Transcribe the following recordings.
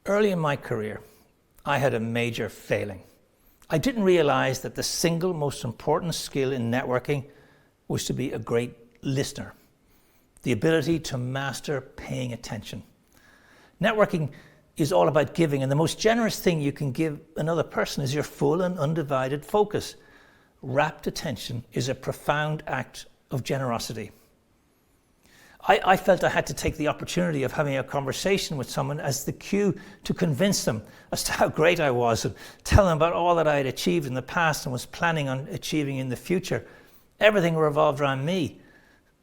Early in my career, I had a major failing. I didn't realize that the single most important skill in networking was to be a great listener, the ability to master paying attention. Networking is all about giving, and the most generous thing you can give another person is your full and undivided focus. Rapt attention is a profound act of generosity. I felt I had to take the opportunity of having a conversation with someone as the cue to convince them as to how great I was and tell them about all that I had achieved in the past and was planning on achieving in the future. Everything revolved around me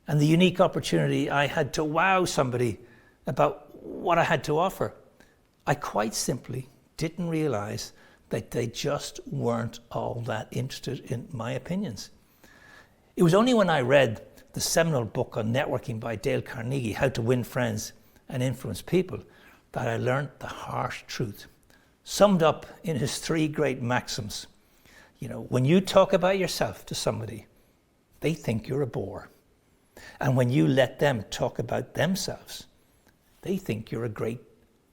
and the unique opportunity I had to wow somebody about what I had to offer. I quite simply didn't realize that they just weren't all that interested in my opinions. It was only when I read the seminal book on networking by Dale Carnegie, How to Win Friends and Influence People, that I learned the harsh truth, summed up in his 3 great maxims. When you talk about yourself to somebody, they think you're a bore. And when you let them talk about themselves, they think you're a great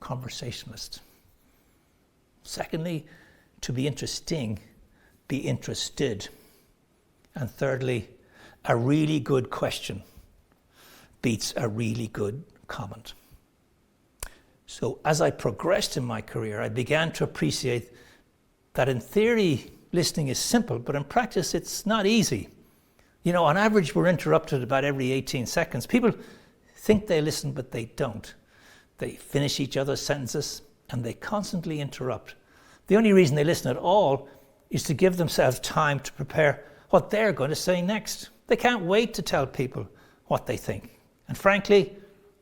conversationalist. Secondly, to be interesting, be interested. And thirdly, a really good question beats a really good comment. So as I progressed in my career, I began to appreciate that in theory, listening is simple, but in practice, it's not easy. On average, we're interrupted about every 18 seconds. People think they listen, but they don't. They finish each other's sentences, and they constantly interrupt. The only reason they listen at all is to give themselves time to prepare what they're going to say next. They can't wait to tell people what they think. And frankly,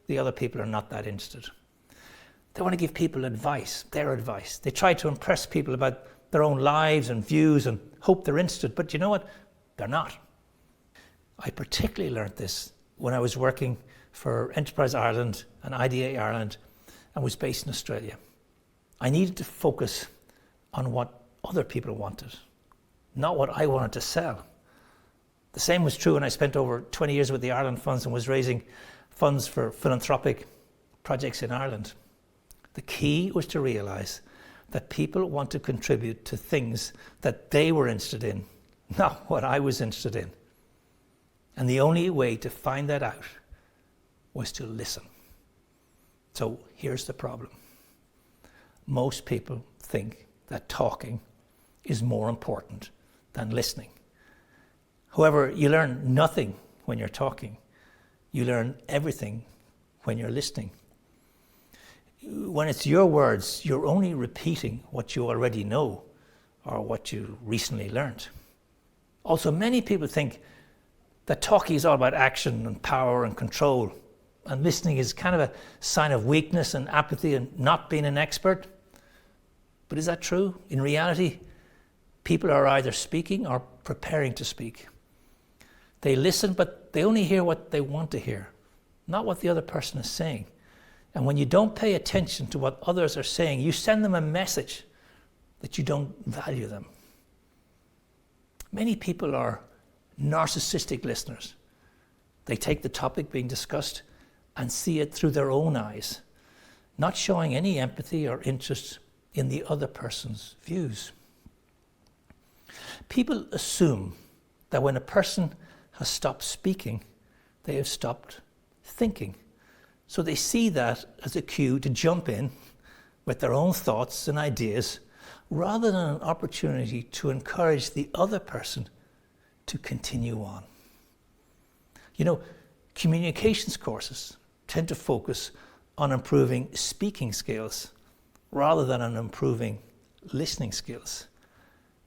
the other people are not that interested. They want to give people advice, their advice. They try to impress people about their own lives and views and hope they're interested. But you know what? They're not. I particularly learned this when I was working for Enterprise Ireland and IDA Ireland and was based in Australia. I needed to focus on what other people wanted, not what I wanted to sell. The same was true when I spent over 20 years with the Ireland Funds and was raising funds for philanthropic projects in Ireland. The key was to realize that people want to contribute to things that they were interested in, not what I was interested in. And the only way to find that out was to listen. So here's the problem. Most people think that talking is more important than listening. However, you learn nothing when you're talking. You learn everything when you're listening. When it's your words, you're only repeating what you already know or what you recently learned. Also, many people think that talking is all about action and power and control, and listening is kind of a sign of weakness and apathy and not being an expert. But is that true? In reality, people are either speaking or preparing to speak. They listen, but they only hear what they want to hear, not what the other person is saying. And when you don't pay attention to what others are saying, you send them a message that you don't value them. Many people are narcissistic listeners. They take the topic being discussed and see it through their own eyes, not showing any empathy or interest in the other person's views. People assume that when a person has stopped speaking, they have stopped thinking. So they see that as a cue to jump in with their own thoughts and ideas, rather than an opportunity to encourage the other person to continue on. Communications courses tend to focus on improving speaking skills rather than on improving listening skills.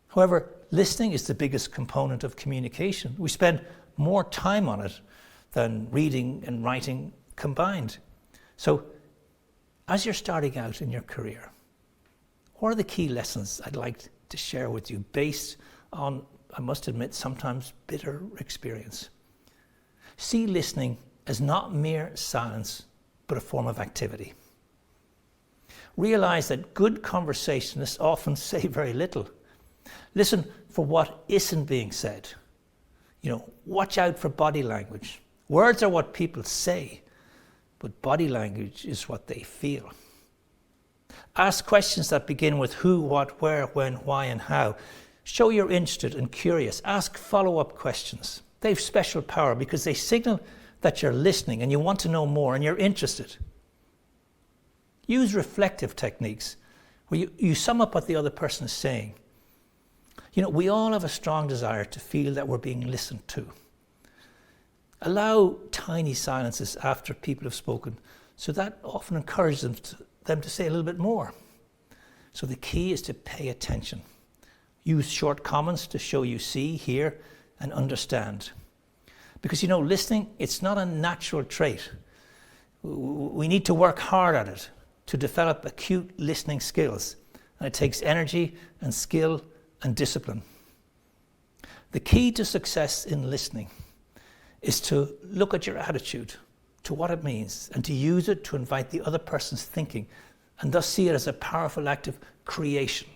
However, listening is the biggest component of communication. We spend more time on it than reading and writing combined. So, as you're starting out in your career, what are the key lessons I'd like to share with you based on, I must admit, sometimes bitter experience? See listening as not mere silence, but a form of activity. Realize that good conversationalists often say very little. Listen for what isn't being said. Watch out for body language. Words are what people say, but body language is what they feel. Ask questions that begin with who, what, where, when, why, and how. Show you're interested and curious. Ask follow-up questions. They have special power because they signal that you're listening and you want to know more and you're interested. Use reflective techniques where you sum up what the other person is saying. We all have a strong desire to feel that we're being listened to. Allow tiny silences after people have spoken, so that often encourages them to say a little bit more. So the key is to pay attention. Use short comments to show you see, hear, and understand. Because listening, it's not a natural trait. We need to work hard at it to develop acute listening skills. And it takes energy and skill and discipline. The key to success in listening is to look at your attitude, to what it means, and to use it to invite the other person's thinking, and thus see it as a powerful act of creation.